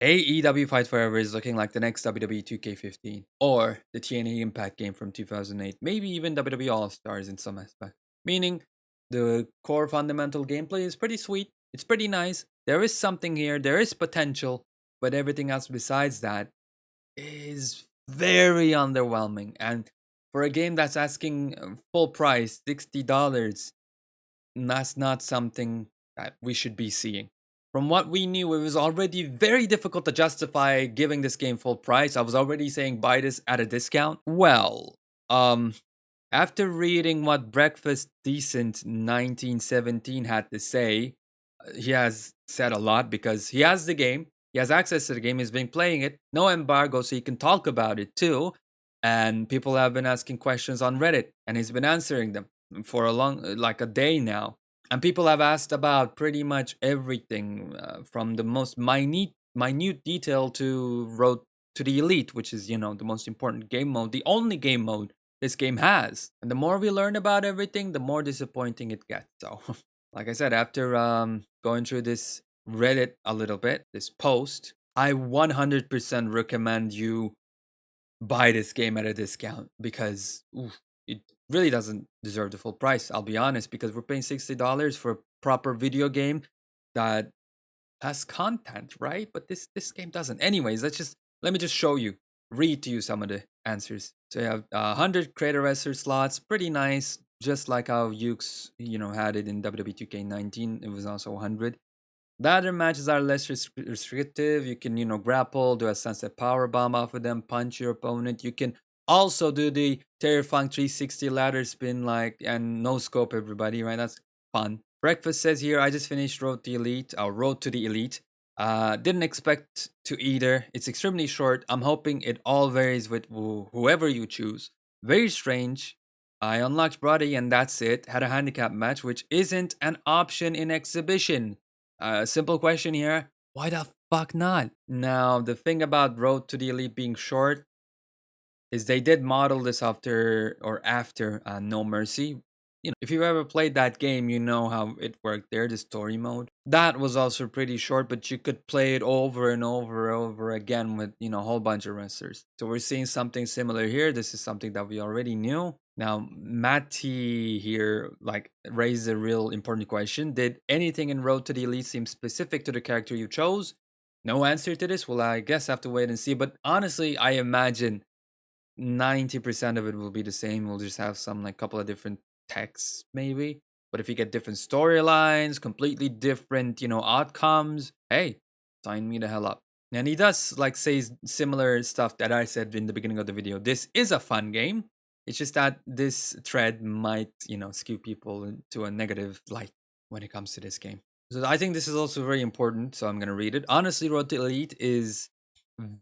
AEW Fight Forever is looking like the next WWE 2K15 or the TNA Impact game from 2008, maybe even WWE All Stars in some aspect. Meaning, the core fundamental gameplay is pretty sweet, it's pretty nice, there is something here, there is potential, but everything else besides that is very underwhelming. And for a game that's asking full price, $60, that's not something that we should be seeing. From what we knew, it was already very difficult to justify giving this game full price. I was already saying buy this at a discount. Well, um, after reading what Breakfast Decent 1917 had to say, he has said a lot because he has the game, he has access to the game, he's been playing it, no embargo, so he can talk about it too. And people have been asking questions on Reddit, and he's been answering them for a long, like a day now. And people have asked about pretty much everything, from the most minute detail to Road to the Elite, which is, the most important game mode, the only game mode this game has. And the more we learn about everything, the more disappointing it gets. So, like I said, after going through this Reddit a little bit, this post, I 100% recommend you buy this game at a discount because it really doesn't deserve the full price. I'll be honest, because we're paying $60 for a proper video game that has content, right? But this game doesn't. Anyways, let me just show you, read to you some of the answers. So you have 100 creator wrestler slots, pretty nice, just like how Yuke's had it in WWE 2K19. It was also 100. The other matches are less restrictive. You can, grapple, do a sunset power bomb off of them, punch your opponent. You can also do the terrifying 360 ladder spin, and no scope everybody, right? That's fun. Breakfast says here, I just finished Road to Elite, or Road to the Elite. Didn't expect to either. It's extremely short. I'm hoping it all varies with whoever you choose. Very strange. I unlocked Brody and that's it. Had a handicap match, which isn't an option in exhibition. Simple question here. Why the fuck not? Now, the thing about Road to the Elite being short is they did model this after No Mercy. If you've ever played that game, you know how it worked there, the story mode. That was also pretty short, but you could play it over and over again with, a whole bunch of wrestlers. So we're seeing something similar here. This is something that we already knew. Now, Matty here raised a real important question. Did anything in Road to the Elite seem specific to the character you chose? No answer to this. Well, I guess I have to wait and see. But honestly, I imagine 90% of it will be the same. We'll just have some couple of different texts maybe. But if you get different storylines, completely different, outcomes, hey, sign me the hell up. And he does say similar stuff that I said in the beginning of the video. This is a fun game. It's just that this thread might, skew people into a negative light when it comes to this game. So I think this is also very important. So I'm gonna read it. Honestly, Road to Elite is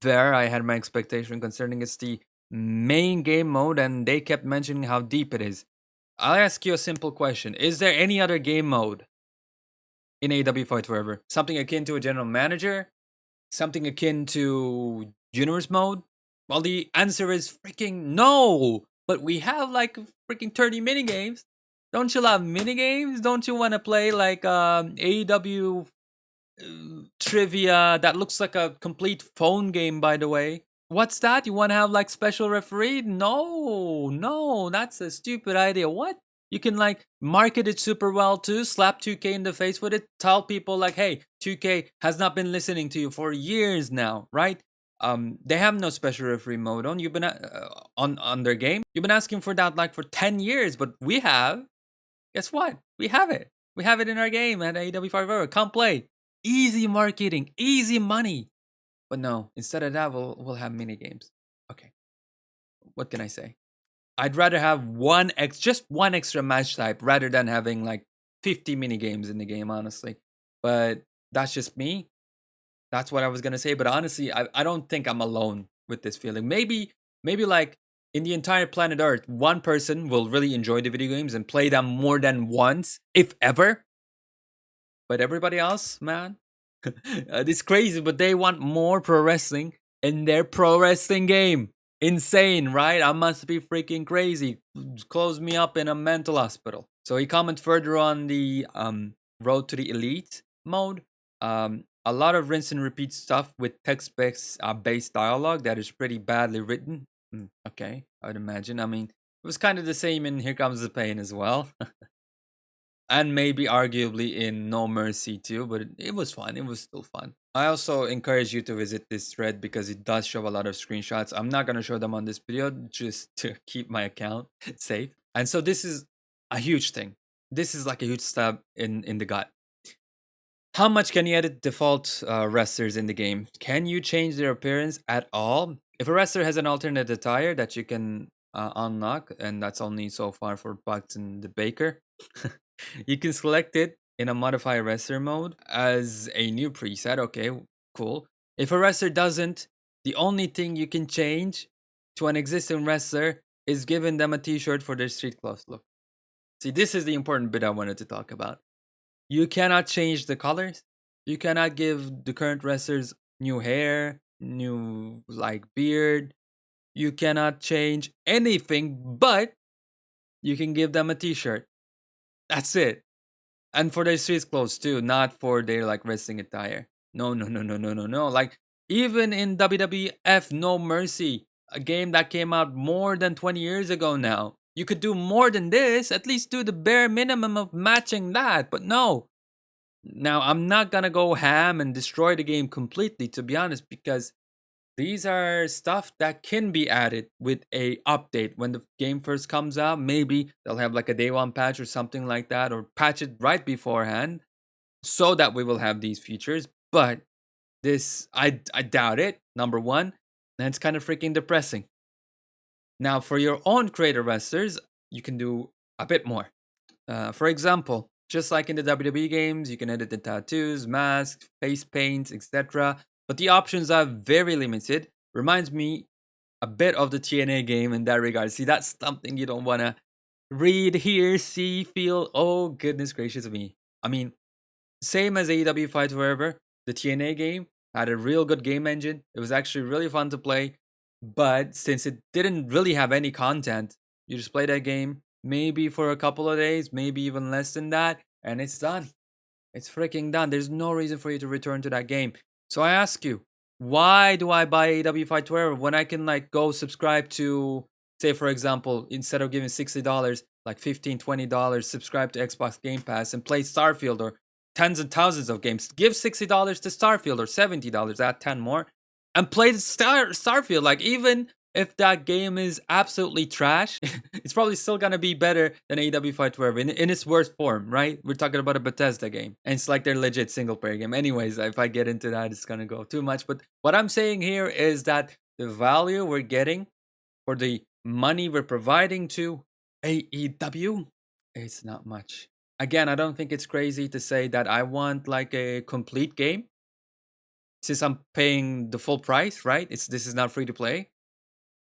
where I had my expectation concerning it's the main game mode, and they kept mentioning how deep it is. I'll ask you a simple question. Is there any other game mode in AEW Fight Forever? Something akin to a general manager? Something akin to juniors mode? Well, the answer is freaking no. But we have freaking 30 mini games. Don't you love mini games? Don't you want to play AEW trivia that looks like a complete phone game, by the way? What's that? You want to have special referee? No, that's a stupid idea. What? You can market it super well too, slap 2K in the face with it, tell people hey, 2K has not been listening to you for years now, right? They have no special referee mode on. You've been on their game. You've been asking for that for 10 years, but we have. Guess what? We have it. We have it in our game at AEW Fight Forever. Come play. Easy marketing, easy money. But no, instead of that, we'll have mini games. Okay, what can I say? I'd rather have just one extra match type rather than having 50 mini games in the game, honestly. But that's just me. That's what I was gonna say. But honestly, I don't think I'm alone with this feeling. Maybe in the entire planet Earth, one person will really enjoy the video games and play them more than once, if ever. But everybody else, man, it's crazy, but they want more pro wrestling in their pro wrestling game. Insane, right? I must be freaking crazy. Close me up in a mental hospital. So he commented further on the Road to the Elite mode. a lot of rinse and repeat stuff with text-based based dialogue that is pretty badly written. Okay, I would imagine. I mean, it was kind of the same in Here Comes the Pain as well, and maybe arguably in No Mercy too. But it was fun. It was still fun. I also encourage you to visit this thread because it does show a lot of screenshots. I'm not gonna show them on this video just to keep my account safe. And so this is a huge thing. This is like a huge stab in the gut. How much can you edit default wrestlers in the game? Can you change their appearance at all? If a wrestler has an alternate attire that you can unlock, and that's only so far for Bucks and the Baker, you can select it in a modify wrestler mode as a new preset. Okay, cool. If a wrestler doesn't, the only thing you can change to an existing wrestler is giving them a t-shirt for their street clothes look. See, this is the important bit I wanted to talk about. You cannot change the colors. You cannot give the current wrestlers new hair, new like beard. You cannot change anything, but you can give them a t-shirt. That's it. And for their street clothes too, not for their like wrestling attire. No, no, no, no, no, no, no. Like even in WWF No Mercy, a game that came out more than 20 years ago now, you could do more than this. At least do the bare minimum of matching that. But no. Now I'm not gonna go ham and destroy the game completely, to be honest, because these are stuff that can be added with a update when the game first comes out. Maybe they'll have like a day one patch or something like that, or patch it right beforehand so that we will have these features. But this, I doubt it. Number one, and it's kind of freaking depressing. Now, for your own creator wrestlers, you can do a bit more. For example, just like in the WWE games, you can edit the tattoos, masks, face paints, etc. But the options are very limited. Reminds me a bit of the TNA game in that regard. See, that's something you don't want to read, hear, see, feel. Oh, goodness gracious me. I mean, same as AEW Fight Forever, the TNA game had a real good game engine. It was actually really fun to play. But since it didn't really have any content, you just play that game maybe for a couple of days, maybe even less than that, and it's done. It's freaking done. There's no reason for you to return to that game. So I ask you, why do I buy AEW Fight Forever when I can like go subscribe to, say for example, instead of giving $60, like $15, $20, subscribe to Xbox Game Pass and play Starfield or tens and thousands of games. Give $60 to Starfield or $70, add 10 more, and play Starfield. Like even if that game is absolutely trash, it's probably still gonna be better than AEW Fight Forever in its worst form, right? We're talking about a Bethesda game, and it's like their legit single player game. Anyways, if I get into that, it's gonna go too much. But what I'm saying here is that the value we're getting for the money we're providing to AEW, it's not much. Again, I don't think it's crazy to say that I want like a complete game since I'm paying the full price, right? This is not free to play.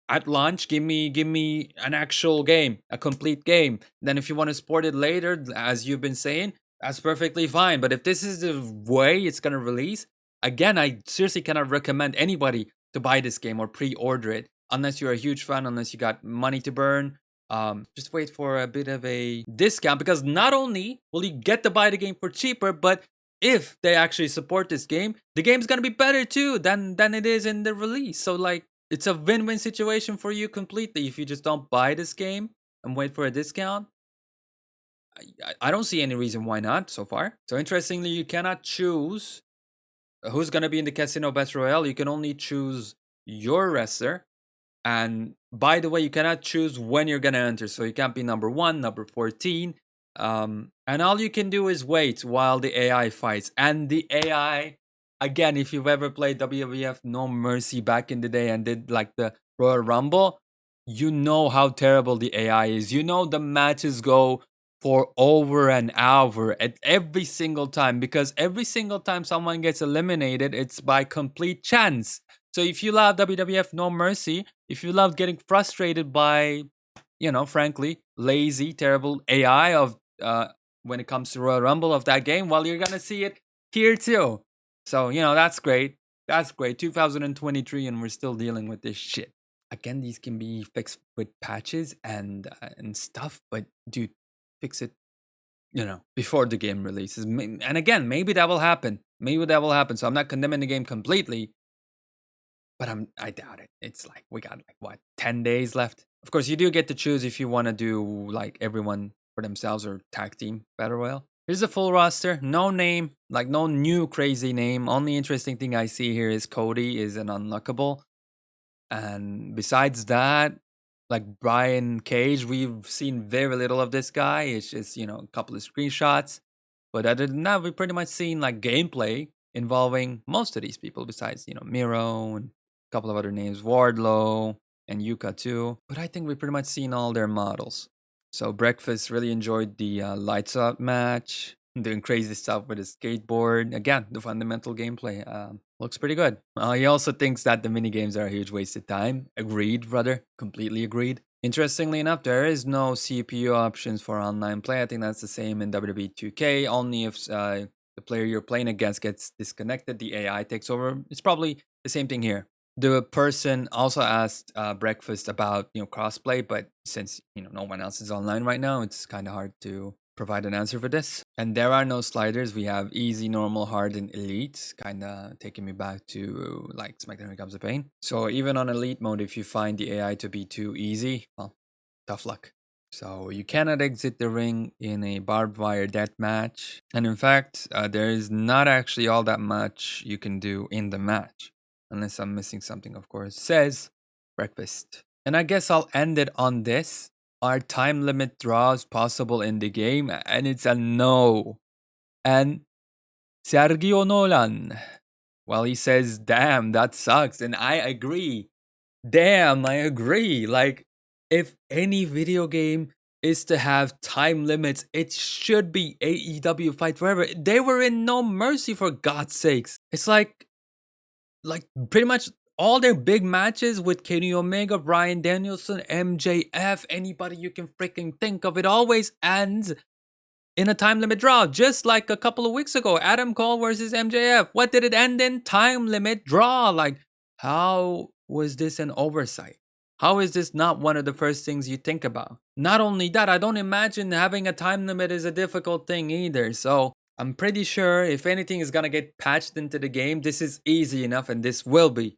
At launch, give me an actual game, a complete game. Then if you want to support it later, as you've been saying, that's perfectly fine. But if this is the way it's gonna release, again, I seriously cannot recommend anybody to buy this game or pre-order it unless you're a huge fan, unless you got money to burn. Just wait for a bit of a discount because not only will you get to buy the game for cheaper, but if they actually support this game, the game's gonna be better too than it is in the release. So like it's a win-win situation for you completely if you just don't buy this game and wait for a discount. I don't see any reason why not so far. So interestingly, you cannot choose who's gonna be in the Casino Battle Royale. You can only choose your wrestler. And by the way, you cannot choose when you're gonna enter. So you can't be number 1, number 14. And all you can do is wait while the AI fights. And the AI, again, if you've ever played WWF No Mercy back in the day and did like the Royal Rumble, you know how terrible the AI is. You know the matches go for over an hour at every single time because every single time someone gets eliminated, it's by complete chance. So if you love WWF No Mercy, if you love getting frustrated by, frankly, lazy, terrible AI of when it comes to Royal Rumble of that game, well, you're gonna see it here too. So that's great. That's great. 2023, and we're still dealing with this shit. Again, these can be fixed with patches and stuff, but dude, fix it, before the game releases. And again, maybe that will happen. Maybe that will happen. So I'm not condemning the game completely, but I doubt it. It's like we got like what 10 days left. Of course, you do get to choose if you want to do like everyone for themselves or tag team battle royale. Here's the full roster. No name, like no new crazy name. Only interesting thing I see here is Cody is an unlockable, and besides that, like Brian Cage, we've seen very little of this guy. It's just a couple of screenshots, but other than that, we've pretty much seen like gameplay involving most of these people. Besides Miro and a couple of other names, Wardlow and Yuka too. But I think we've pretty much seen all their models. So Breakfast really enjoyed the lights out match, doing crazy stuff with his skateboard. Again, the fundamental gameplay looks pretty good. He also thinks that the mini games are a huge waste of time. Agreed, brother. Completely agreed. Interestingly enough, there is no CPU options for online play. I think that's the same in WWE 2K. Only if the player you're playing against gets disconnected, the AI takes over. It's probably the same thing here. The person also asked Breakfast about crossplay, but since no one else is online right now, it's kind of hard to provide an answer for this. And there are no sliders. We have easy, normal, hard, and elite, kind of taking me back to like SmackDown Here Comes the Pain. So even on elite mode, if you find the AI to be too easy, well, tough luck. So you cannot exit the ring in a barbed wire death match. And in fact, there is not actually all that much you can do in the match. Unless I'm missing something, of course. Says Breakfast. And I guess I'll end it on this. Are time limit draws possible in the game? And it's a no. And Sergio Nolan, well, he says, damn, that sucks. And I agree. Damn, I agree. Like, if any video game is to have time limits, it should be AEW Fight Forever. They were in no mercy, for God's sakes. It's like pretty much all their big matches with Kenny Omega, Bryan Danielson, MJF, anybody you can freaking think of, it always ends in a time limit draw. Just like a couple of weeks ago, Adam Cole versus MJF. What did it end in? Time limit draw. Like, how was this an oversight? How is this not one of the first things you think about? Not only that, I don't imagine having a time limit is a difficult thing either. So I'm pretty sure if anything is gonna get patched into the game, this is easy enough, and this will be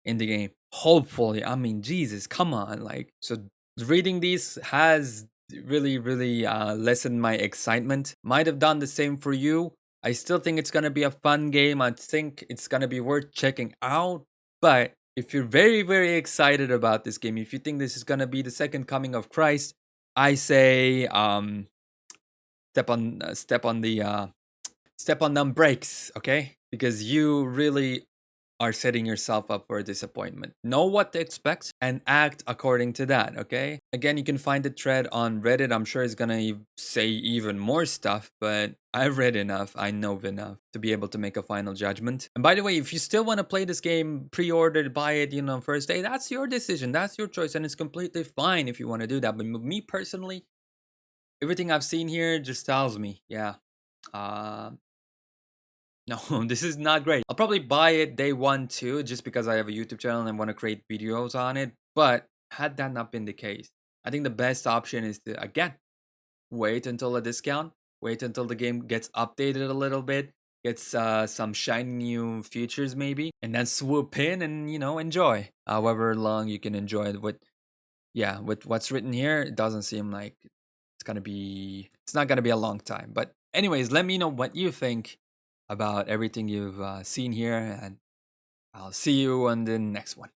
in the game. Hopefully. I mean, Jesus, come on. Like, so reading these has really, really lessened my excitement. Might have done the same for you. I still think it's gonna be a fun game. I think it's gonna be worth checking out. But if you're very, very excited about this game, if you think this is gonna be the second coming of Christ, I say step on them brakes, okay? Because you really are setting yourself up for a disappointment. Know what to expect and act according to that, okay? Again, you can find the thread on Reddit. I'm sure it's gonna say even more stuff, but I've read enough, I know enough to be able to make a final judgment. And by the way, if you still want to play this game, pre-order, buy it, first day, that's your decision, that's your choice, and it's completely fine if you want to do that. But me personally, everything I've seen here just tells me, yeah, no, this is not great. I'll probably buy it day one too, just because I have a YouTube channel and want to create videos on it. But had that not been the case, I think the best option is to, again, wait until a discount, wait until the game gets updated a little bit, gets some shiny new features maybe, and then swoop in and, enjoy. However long you can enjoy it. With what's written here, it doesn't seem like it's not gonna be a long time. But anyways, let me know what you think about everything you've seen here, and I'll see you on the next one.